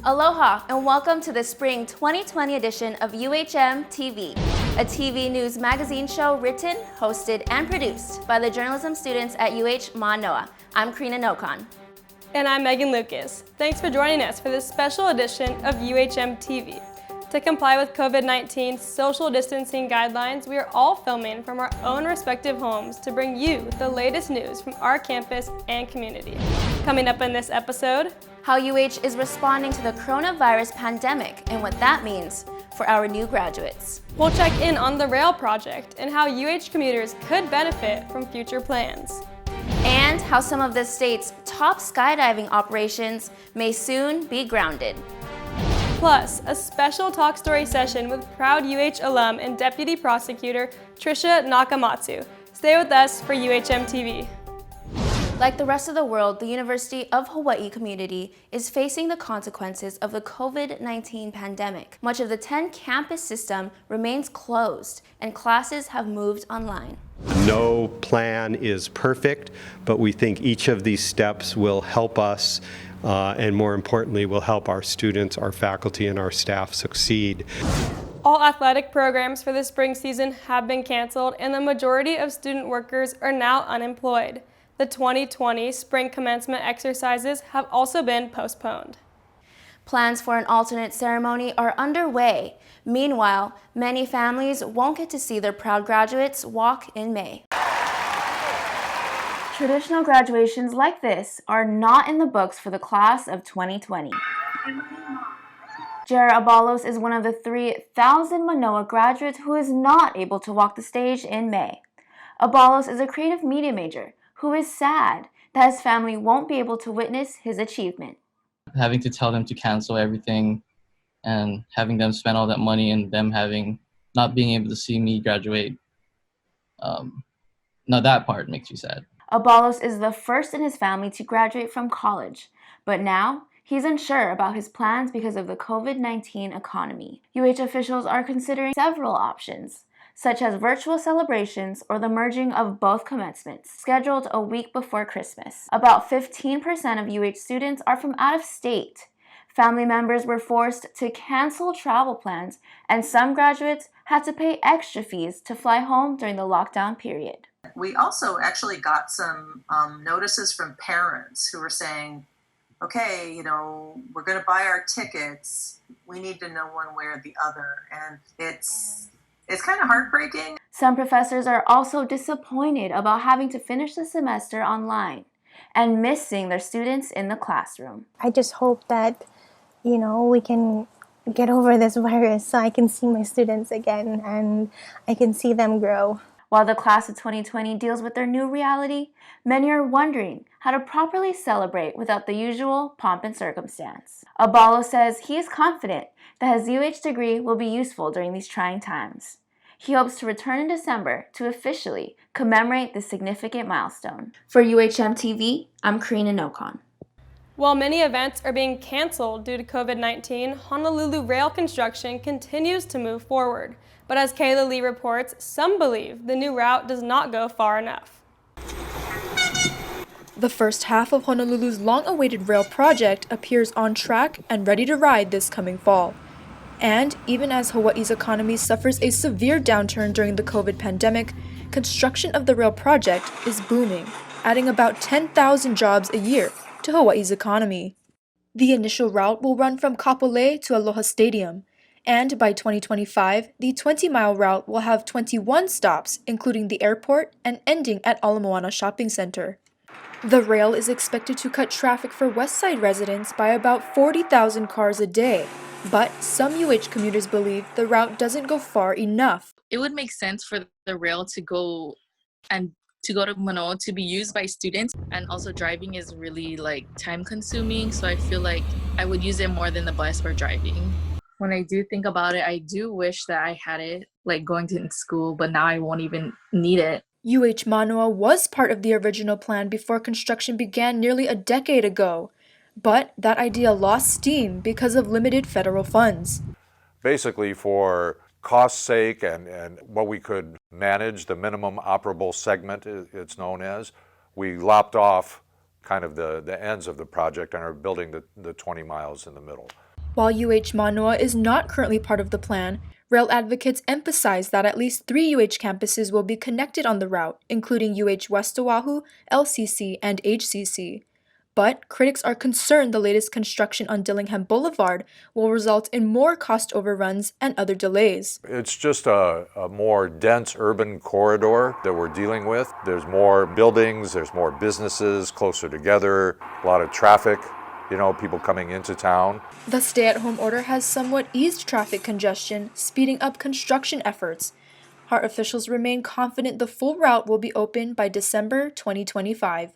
Aloha and welcome to the Spring 2020 edition of UHMTV, a TV news magazine show written, hosted, and produced by the journalism students at UH Mānoa. I'm Carina Nocon. And I'm Megan Lucas. Thanks for joining us for this special edition of UHMTV. To comply with COVID-19 social distancing guidelines, we are all filming from our own respective homes to bring you the latest news from our campus and community. Coming up in this episode, how UH is responding to the coronavirus pandemic and what that means for our new graduates. We'll check in on the rail project and how UH commuters could benefit from future plans. And how some of the state's top skydiving operations may soon be grounded. Plus, a special talk story session with proud UH alum and Deputy Prosecutor Tricia Nakamatsu. Stay with us for UHMTV. Like the rest of the world, the University of Hawaii community is facing the consequences of the COVID-19 pandemic. Much of the 10-campus system remains closed, and classes have moved online. No plan is perfect, but we think each of these steps will help us and more importantly, will help our students, our faculty, and our staff succeed. All athletic programs for the spring season have been canceled, and the majority of student workers are now unemployed. The 2020 spring commencement exercises have also been postponed. Plans for an alternate ceremony are underway. Meanwhile, many families won't get to see their proud graduates walk in May. Traditional graduations like this are not in the books for the class of 2020. Gerald is one of the 3,000 Manoa graduates who is not able to walk the stage in May. Abalos is a creative media major who is sad that his family won't be able to witness his achievement. Having to tell them to cancel everything and having them spend all that money and them not being able to see me graduate, that part makes you sad. Abalos is the first in his family to graduate from college, but now he's unsure about his plans because of the COVID-19 economy. UH officials are considering several options, such as virtual celebrations or the merging of both commencements, scheduled a week before Christmas. About 15% of UH students are from out of state. Family members were forced to cancel travel plans, and some graduates had to pay extra fees to fly home during the lockdown period. We also actually got some notices from parents who were saying, okay, we're going to buy our tickets. We need to know one way or the other. And it's kind of heartbreaking. Some professors are also disappointed about having to finish the semester online and missing their students in the classroom. I just hope that, we can get over this virus so I can see my students again and I can see them grow. While the class of 2020 deals with their new reality, many are wondering how to properly celebrate without the usual pomp and circumstance. Abalo says he is confident that his UH degree will be useful during these trying times. He hopes to return in December to officially commemorate this significant milestone. For UHMTV, I'm Carina Nocon. While many events are being canceled due to COVID-19, Honolulu Rail construction continues to move forward. But as Kayla Lee reports, some believe the new route does not go far enough. The first half of Honolulu's long-awaited rail project appears on track and ready to ride this coming fall. And even as Hawaii's economy suffers a severe downturn during the COVID pandemic, construction of the rail project is booming, adding about 10,000 jobs a year to Hawaii's economy. The initial route will run from Kapolei to Aloha Stadium, and by 2025, the 20-mile route will have 21 stops, including the airport, and ending at Ala Moana Shopping Center. The rail is expected to cut traffic for Westside residents by about 40,000 cars a day, but some UH commuters believe the route doesn't go far enough. It would make sense for the rail to go to Manoa to be used by students, and also driving is really time consuming, so I feel like I would use it more than the bus for driving. When I do think about it, I do wish that I had it going to school, but now I won't even need it. UH Mānoa was part of the original plan before construction began nearly a decade ago, but that idea lost steam because of limited federal funds. Basically, for cost's sake and what we could manage, the minimum operable segment it's known as, we lopped off kind of the ends of the project and are building the 20 miles in the middle. While UH Mānoa is not currently part of the plan, rail advocates emphasize that at least 3 UH campuses will be connected on the route, including UH West Oahu, LCC, and HCC. But critics are concerned the latest construction on Dillingham Boulevard will result in more cost overruns and other delays. It's just a more dense urban corridor that we're dealing with. There's more buildings, there's more businesses closer together, a lot of traffic, people coming into town. The stay-at-home order has somewhat eased traffic congestion, speeding up construction efforts. HART officials remain confident the full route will be open by December 2025.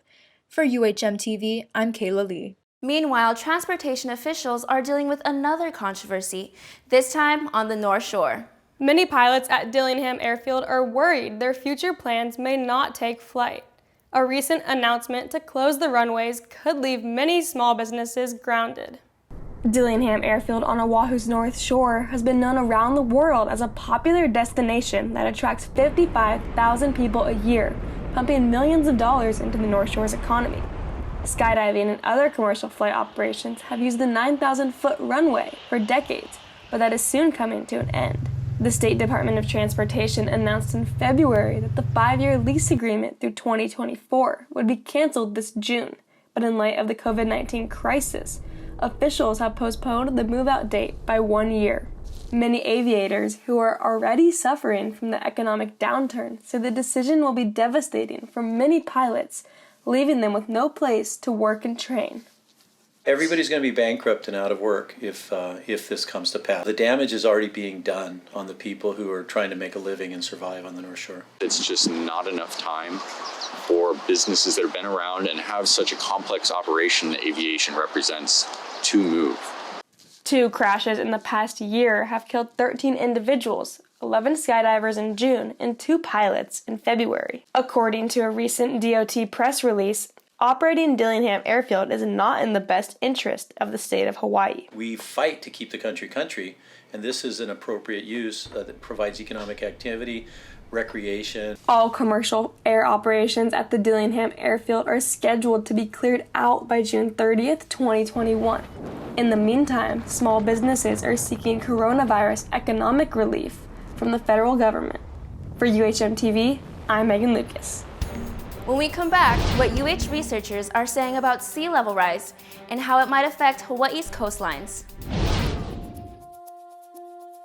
For UHMTV, I'm Kayla Lee. Meanwhile, transportation officials are dealing with another controversy, this time on the North Shore. Many pilots at Dillingham Airfield are worried their future plans may not take flight. A recent announcement to close the runways could leave many small businesses grounded. Dillingham Airfield on Oahu's North Shore has been known around the world as a popular destination that attracts 55,000 people a year, pumping millions of dollars into the North Shore's economy. Skydiving and other commercial flight operations have used the 9,000-foot runway for decades, but that is soon coming to an end. The State Department of Transportation announced in February that the 5-year lease agreement through 2024 would be canceled this June, but in light of the COVID-19 crisis, officials have postponed the move-out date by 1 year. Many aviators who are already suffering from the economic downturn say the decision will be devastating for many pilots, leaving them with no place to work and train. Everybody's going to be bankrupt and out of work if this comes to pass. The damage is already being done on the people who are trying to make a living and survive on the North Shore. It's just not enough time for businesses that have been around and have such a complex operation that aviation represents to move. 2 crashes in the past year have killed 13 individuals, 11 skydivers in June, and 2 pilots in February. According to a recent DOT press release, operating Dillingham Airfield is not in the best interest of the state of Hawaii. We fight to keep the country, and this is an appropriate use that provides economic activity, recreation. All commercial air operations at the Dillingham Airfield are scheduled to be cleared out by June 30th, 2021. In the meantime, small businesses are seeking coronavirus economic relief from the federal government. For UHMTV, I'm Megan Lucas. When we come back, what UH researchers are saying about sea level rise and how it might affect Hawaii's coastlines.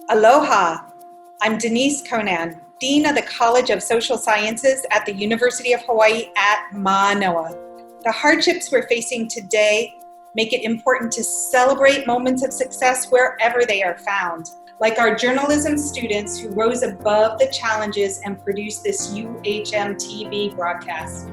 Aloha! I'm Denise Conan, Dean of the College of Social Sciences at the University of Hawaii at Mānoa. The hardships we're facing today make it important to celebrate moments of success wherever they are found, like our journalism students who rose above the challenges and produced this UHMTV broadcast.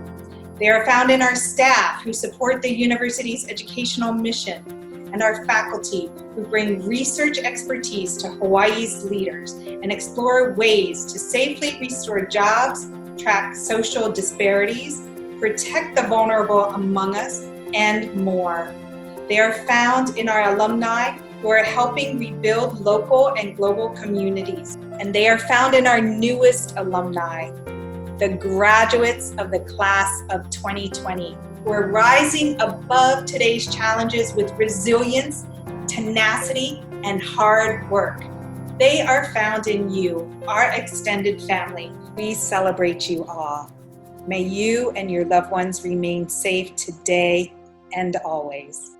They are found in our staff who support the university's educational mission, and our faculty who bring research expertise to Hawaii's leaders and explore ways to safely restore jobs, track social disparities, protect the vulnerable among us, and more. They are found in our alumni who are helping rebuild local and global communities. And they are found in our newest alumni, the graduates of the class of 2020, who are rising above today's challenges with resilience, tenacity, and hard work. They are found in you, our extended family. We celebrate you all. May you and your loved ones remain safe today and always.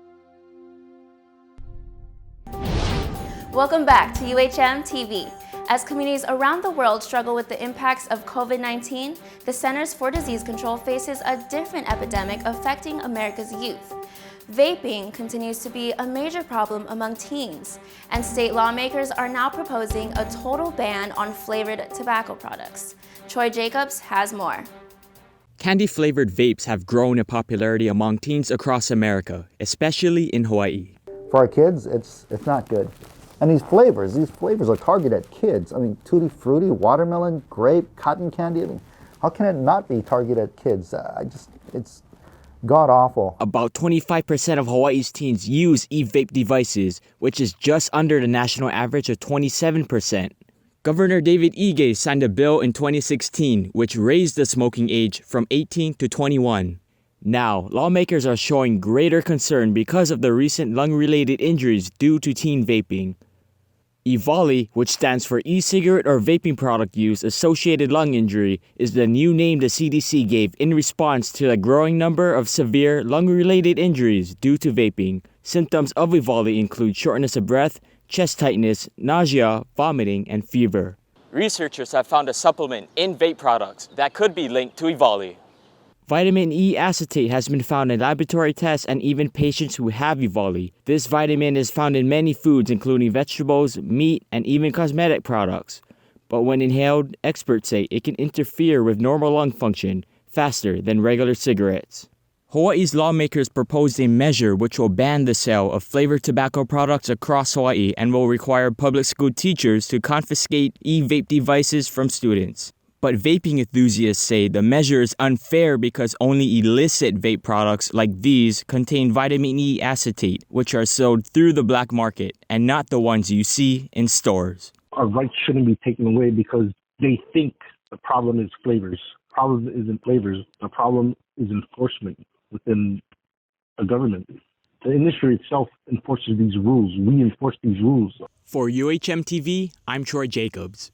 Welcome back to UHM TV. As communities around the world struggle with the impacts of COVID-19, the Centers for Disease Control faces a different epidemic affecting America's youth. Vaping continues to be a major problem among teens, and state lawmakers are now proposing a total ban on flavored tobacco products. Troy Jacobs has more. Candy-flavored vapes have grown in popularity among teens across America, especially in Hawaii. For our kids, it's not good. And these flavors are targeted at kids. I mean, tutti frutti, watermelon, grape, cotton candy. I mean, how can it not be targeted at kids? It's god awful. About 25% of Hawaii's teens use e-vape devices, which is just under the national average of 27%. Governor David Ige signed a bill in 2016 which raised the smoking age from 18 to 21. Now, lawmakers are showing greater concern because of the recent lung-related injuries due to teen vaping. EVALI, which stands for e-cigarette or vaping product use associated lung injury, is the new name the CDC gave in response to the growing number of severe lung-related injuries due to vaping. Symptoms of EVALI include shortness of breath, chest tightness, nausea, vomiting, and fever. Researchers have found a supplement in vape products that could be linked to EVALI. Vitamin E acetate has been found in laboratory tests and even patients who have EVALI. This vitamin is found in many foods including vegetables, meat, and even cosmetic products. But when inhaled, experts say it can interfere with normal lung function faster than regular cigarettes. Hawaii's lawmakers proposed a measure which will ban the sale of flavored tobacco products across Hawaii and will require public school teachers to confiscate e-vape devices from students. But vaping enthusiasts say the measure is unfair because only illicit vape products like these contain vitamin E acetate, which are sold through the black market and not the ones you see in stores. Our rights shouldn't be taken away because they think the problem is flavors. The problem isn't flavors. The problem is enforcement within a government. The industry itself enforces these rules. We enforce these rules. For UHMTV, I'm Troy Jacobs.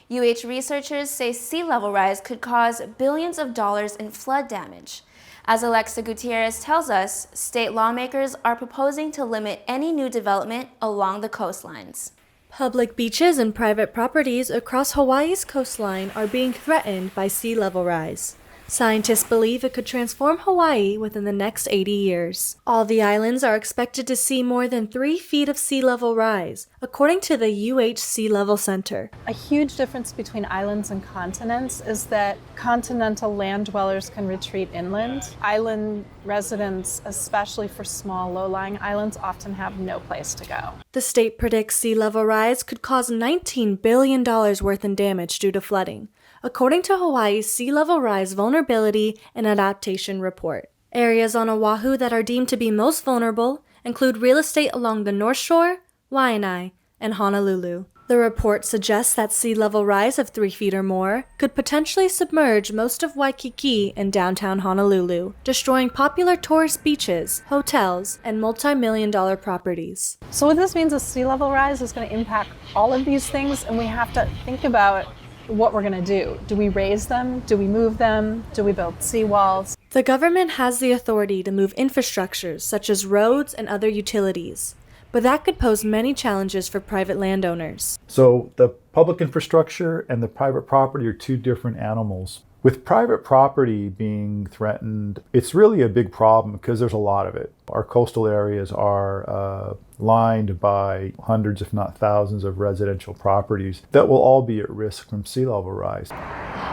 UH researchers say sea level rise could cause billions of dollars in flood damage. As Alexa Gutierrez tells us, state lawmakers are proposing to limit any new development along the coastlines. Public beaches and private properties across Hawaii's coastline are being threatened by sea level rise. Scientists believe it could transform Hawaii within the next 80 years. All the islands are expected to see more than 3 feet of sea level rise, according to the UH Sea Level Center. A huge difference between islands and continents is that continental land dwellers can retreat inland. Island residents, especially for small low-lying islands, often have no place to go. The state predicts sea level rise could cause $19 billion worth in damage due to flooding, according to Hawaii's Sea Level Rise Vulnerability and Adaptation Report. Areas on Oahu that are deemed to be most vulnerable include real estate along the North Shore, Waianae, and Honolulu. The report suggests that sea level rise of 3 feet or more could potentially submerge most of Waikiki and downtown Honolulu, destroying popular tourist beaches, hotels, and multi-million-dollar properties. So what this means is sea level rise is going to impact all of these things, and we have to think about what we're going to do. Do we raise them? Do we move them? Do we build seawalls? The government has the authority to move infrastructures such as roads and other utilities, but that could pose many challenges for private landowners. So the public infrastructure and the private property are two different animals. With private property being threatened, it's really a big problem because there's a lot of it. Our coastal areas are lined by hundreds, if not thousands, of residential properties that will all be at risk from sea level rise.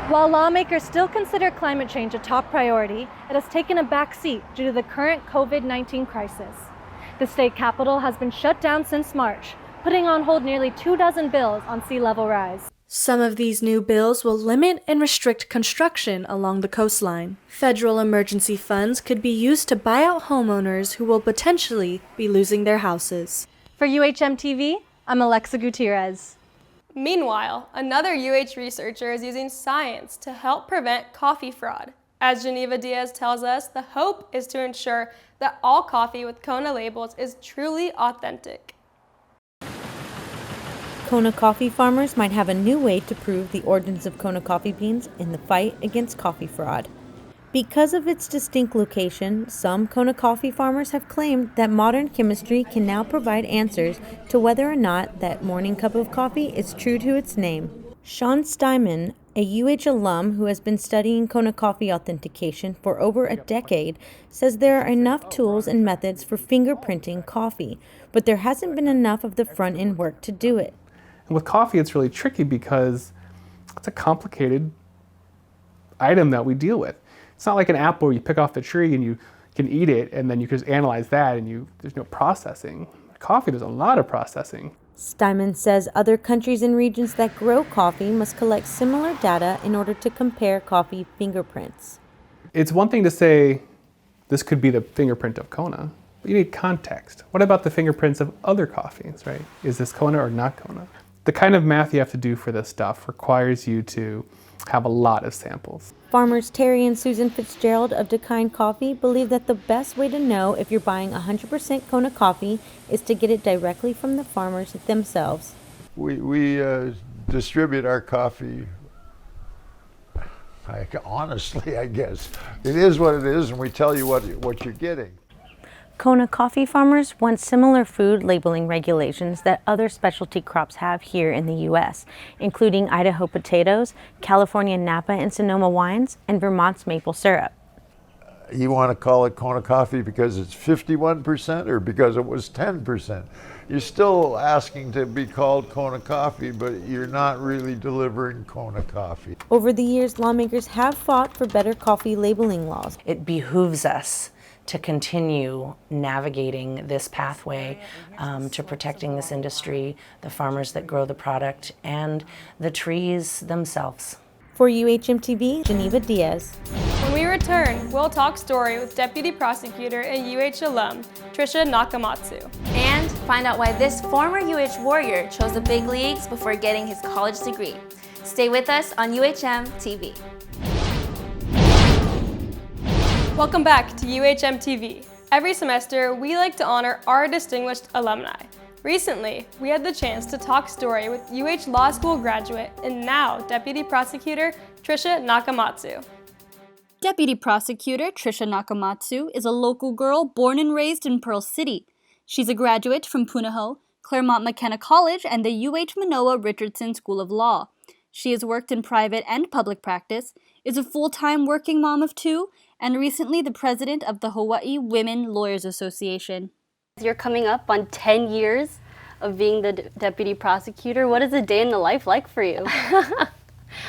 While lawmakers still consider climate change a top priority, it has taken a back seat due to the current COVID-19 crisis. The state capitol has been shut down since March, putting on hold nearly 24 bills on sea level rise. Some of these new bills will limit and restrict construction along the coastline. Federal emergency funds could be used to buy out homeowners who will potentially be losing their houses. For UHMTV, I'm Alexa Gutierrez. Meanwhile, another UH researcher is using science to help prevent coffee fraud. As Geneva Diaz tells us, the hope is to ensure that all coffee with Kona labels is truly authentic. Kona coffee farmers might have a new way to prove the origins of Kona coffee beans in the fight against coffee fraud. Because of its distinct location, some Kona coffee farmers have claimed that modern chemistry can now provide answers to whether or not that morning cup of coffee is true to its name. Sean Steinman, a UH alum who has been studying Kona coffee authentication for over a decade, says there are enough tools and methods for fingerprinting coffee, but there hasn't been enough of the front-end work to do it. And with coffee, it's really tricky because it's a complicated item that we deal with. It's not like an apple where you pick off the tree and you can eat it and then you can just analyze that and there's no processing. Coffee, there's a lot of processing. Steinman says other countries and regions that grow coffee must collect similar data in order to compare coffee fingerprints. It's one thing to say this could be the fingerprint of Kona, but you need context. What about the fingerprints of other coffees, right? Is this Kona or not Kona? The kind of math you have to do for this stuff requires you to have a lot of samples. Farmers Terry and Susan Fitzgerald of Decline Coffee believe that the best way to know if you're buying 100% Kona coffee is to get it directly from the farmers themselves. We distribute our coffee, honestly, I guess. It is what it is, and we tell you what you're getting. Kona coffee farmers want similar food labeling regulations that other specialty crops have here in the U.S., including Idaho potatoes, California Napa and Sonoma wines, and Vermont's maple syrup. You want to call it Kona coffee because it's 51% or because it was 10%. You're still asking to be called Kona coffee, but you're not really delivering Kona coffee. Over the years, lawmakers have fought for better coffee labeling laws. It behooves us to continue navigating this pathway to protecting this industry, the farmers that grow the product, and the trees themselves. For UHMTV, Geneva Diaz. When we return, we'll talk story with Deputy Prosecutor and UH alum, Tricia Nakamatsu. And find out why this former UH warrior chose the big leagues before getting his college degree. Stay with us on UHMTV. Welcome back to UHMTV. Every semester, we like to honor our distinguished alumni. Recently, we had the chance to talk story with UH Law School graduate and now Deputy Prosecutor Tricia Nakamatsu. Deputy Prosecutor Tricia Nakamatsu is a local girl born and raised in Pearl City. She's a graduate from Punahou, Claremont McKenna College, and the UH Manoa Richardson School of Law. She has worked in private and public practice, is a full-time working mom of two, and recently the president of the Hawaii Women Lawyers Association. You're coming up on 10 years of being the deputy prosecutor. What is a day in the life like for you?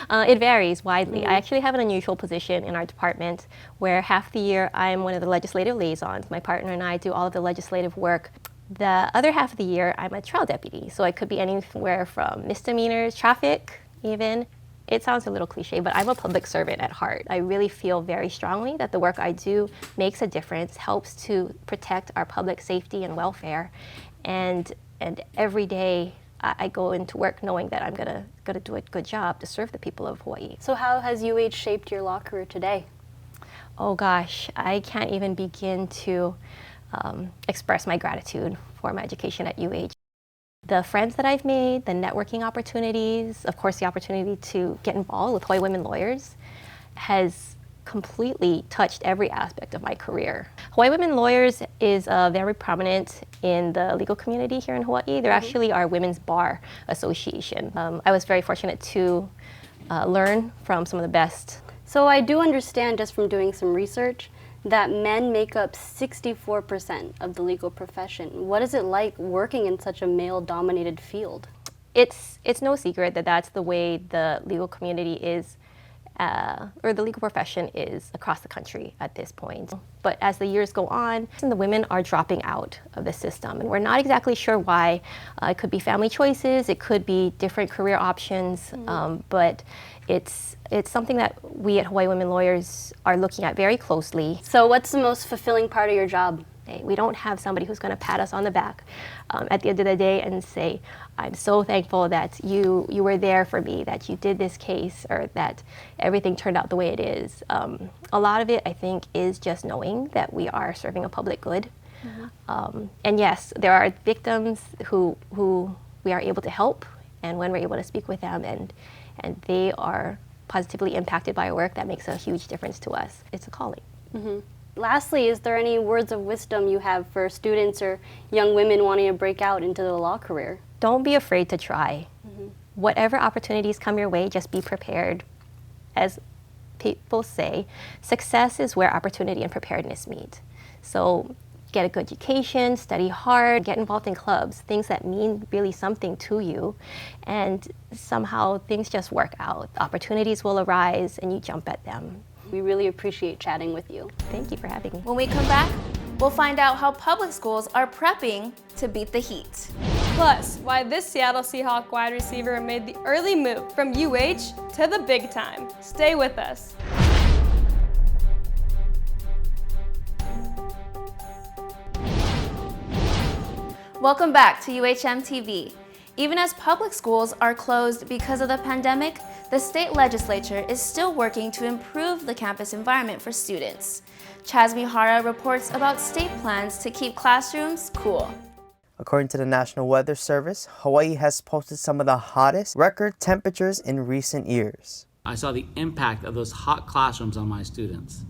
It varies widely. I actually have an unusual position in our department where half the year I'm one of the legislative liaisons. My partner and I do all of the legislative work. The other half of the year I'm a trial deputy, so it could be anywhere from misdemeanors, traffic even. It sounds a little cliche, but I'm a public servant at heart. I really feel very strongly that the work I do makes a difference, helps to protect our public safety and welfare. And every day I go into work knowing that I'm gonna do a good job to serve the people of Hawaii. So how has UH shaped your law career today? Oh gosh, I can't even begin to express my gratitude for my education at UH. The friends that I've made, the networking opportunities, of course the opportunity to get involved with Hawaii Women Lawyers has completely touched every aspect of my career. Hawaii Women Lawyers is very prominent in the legal community here in Hawaii. They're actually our women's bar association. I was very fortunate to learn from some of the best. So I do understand just from doing some research that men make up 64% of the legal profession. What is it like working in such a male-dominated field? It's no secret that that's the way the legal community is, or the legal profession is across the country at this point. But as the years go on, the women are dropping out of the system, and we're not exactly sure why. It could be family choices, it could be different career options, but it's something that we at Hawaii Women Lawyers are looking at very closely. So what's the most fulfilling part of your job? We don't have somebody who's going to pat us on the back at the end of the day and say, I'm so thankful that you were there for me, that you did this case, or that everything turned out the way it is. A lot of it, I think, is just knowing that we are serving a public good. And yes, there are victims who we are able to help, and when we're able to speak with them and they are positively impacted by our work, that makes a huge difference to us. It's a calling. Lastly, is there any words of wisdom you have for students or young women wanting to break out into the law career? Don't be afraid to try. Whatever opportunities come your way, just be prepared. As people say, success is where opportunity and preparedness meet. So get a good education, study hard, get involved in clubs, things that mean really something to you, and somehow things just work out. Opportunities will arise and you jump at them. We really appreciate chatting with you. Thank you for having me. When we come back, we'll find out how public schools are prepping to beat the heat. Plus, why this Seattle Seahawk wide receiver made the early move from UH to the big time. Stay with us. Welcome back to UHMTV. Even as public schools are closed because of the pandemic, the state legislature is still working to improve the campus environment for students. Chaz Mihara reports about state plans to keep classrooms cool. According to the National Weather Service, Hawaii has posted some of the hottest record temperatures in recent years. I saw the impact of those hot classrooms on my students.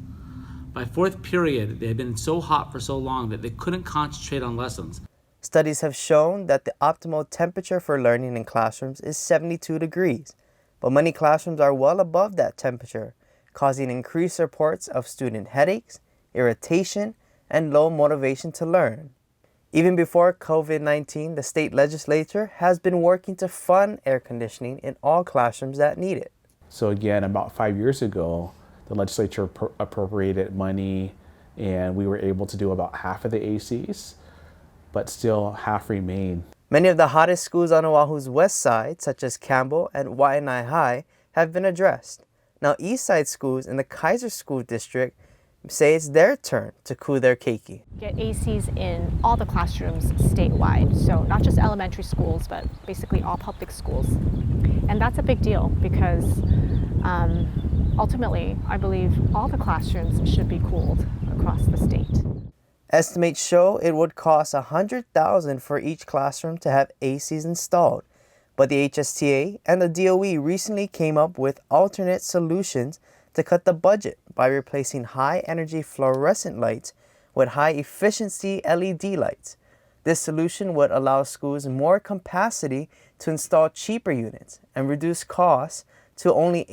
By fourth period, they had been so hot for so long that they couldn't concentrate on lessons. Studies have shown that the optimal temperature for learning in classrooms is 72 degrees, but many classrooms are well above that temperature, causing increased reports of student headaches, irritation, and low motivation to learn. Even before COVID-19, the state legislature has been working to fund air conditioning in all classrooms that need it. So again, about 5 years ago, the legislature appropriated money and we were able to do about half of the ACs, but still half remain. Many of the hottest schools on Oahu's west side, such as Campbell and Waianae High, have been addressed. Now east side schools in the Kaiser School District say it's their turn to cool their keiki. Get ACs in all the classrooms statewide, so not just elementary schools, but basically all public schools. And that's a big deal because ultimately, I believe all the classrooms should be cooled across the state. Estimates show it would cost $100,000 for each classroom to have ACs installed, but the HSTA and the DOE recently came up with alternate solutions to cut the budget by replacing high-energy fluorescent lights with high-efficiency LED lights. This solution would allow schools more capacity to install cheaper units and reduce costs to only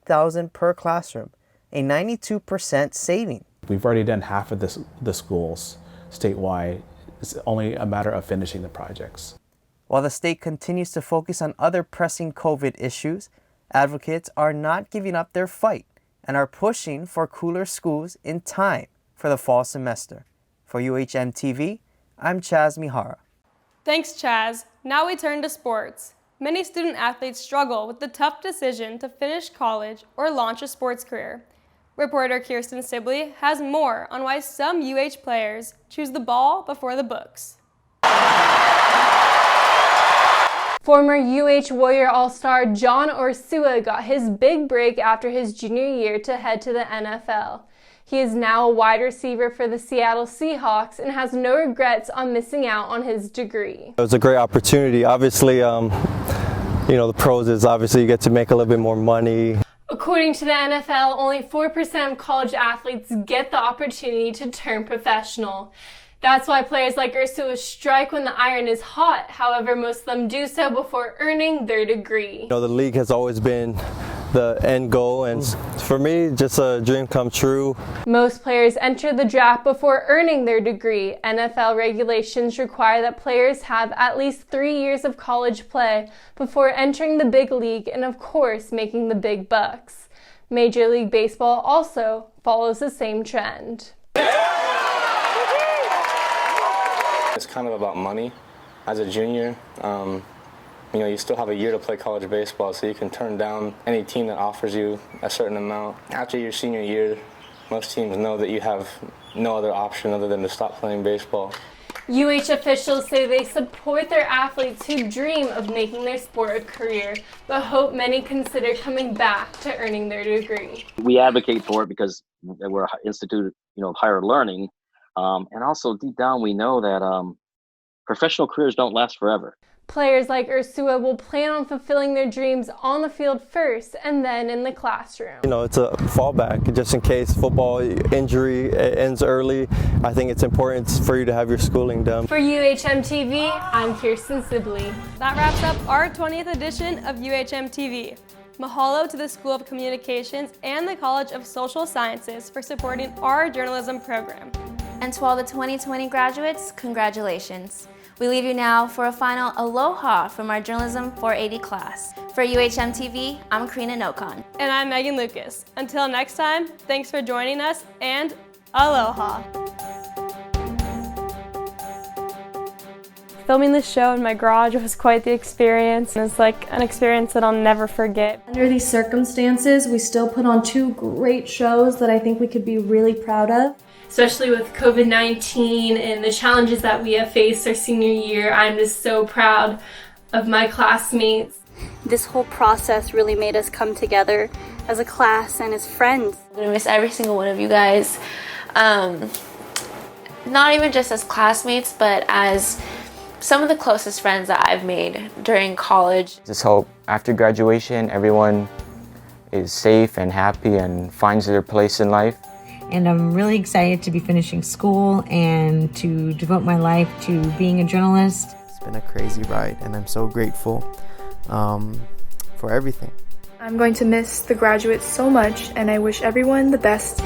$8,000 per classroom, a 92% saving. We've already done half of the schools statewide. It's only a matter of finishing the projects. While the state continues to focus on other pressing COVID issues, advocates are not giving up their fight and are pushing for cooler schools in time for the fall semester. For UHMTV, I'm Chaz Mihara. Thanks, Chaz. Now we turn to sports. Many student athletes struggle with the tough decision to finish college or launch a sports career. Reporter Kirsten Sibley has more on why some UH players choose the ball before the books. Former UH Warrior All-Star John Ursua got his big break after his junior year to head to the NFL. He is now a wide receiver for the Seattle Seahawks and has no regrets on missing out on his degree. It was a great opportunity. Obviously, the pros is obviously you get to make a little bit more money. According to the NFL, only 4% of college athletes get the opportunity to turn professional. That's why players like Ursua strike when the iron is hot. However, most of them do so before earning their degree. The league has always been the end goal, and for me, just a dream come true. Most players enter the draft before earning their degree. NFL regulations require that players have at least 3 years of college play before entering the big league and, of course, making the big bucks. Major League Baseball also follows the same trend. It's kind of about money. As a junior, you still have a year to play college baseball, so you can turn down any team that offers you a certain amount. After your senior year, most teams know that you have no other option other than to stop playing baseball. UH officials say they support their athletes who dream of making their sport a career, but hope many consider coming back to earning their degree. We advocate for it because we're an institute of higher learning. And also deep down we know that professional careers don't last forever. Players like Ursua will plan on fulfilling their dreams on the field first and then in the classroom. It's a fallback just in case football injury ends early. I think it's important for you to have your schooling done. For UHMTV, I'm Kirsten Sibley. That wraps up our 20th edition of UHMTV. Mahalo to the School of Communications and the College of Social Sciences for supporting our journalism program. And to all the 2020 graduates, congratulations. We leave you now for a final aloha from our Journalism 480 class. For UHMTV, I'm Carina Nocon. And I'm Megan Lucas. Until next time, thanks for joining us and aloha. Filming this show in my garage was quite the experience. It's like an experience that I'll never forget. Under these circumstances, we still put on 2 great shows that I think we could be really proud of. Especially with COVID-19 and the challenges that we have faced our senior year, I'm just so proud of my classmates. This whole process really made us come together as a class and as friends. I'm gonna miss every single one of you guys. Not even just as classmates, but as some of the closest friends that I've made during college. Just hope after graduation everyone is safe and happy and finds their place in life. And I'm really excited to be finishing school and to devote my life to being a journalist. It's been a crazy ride, and I'm so grateful for everything. I'm going to miss the graduates so much, and I wish everyone the best.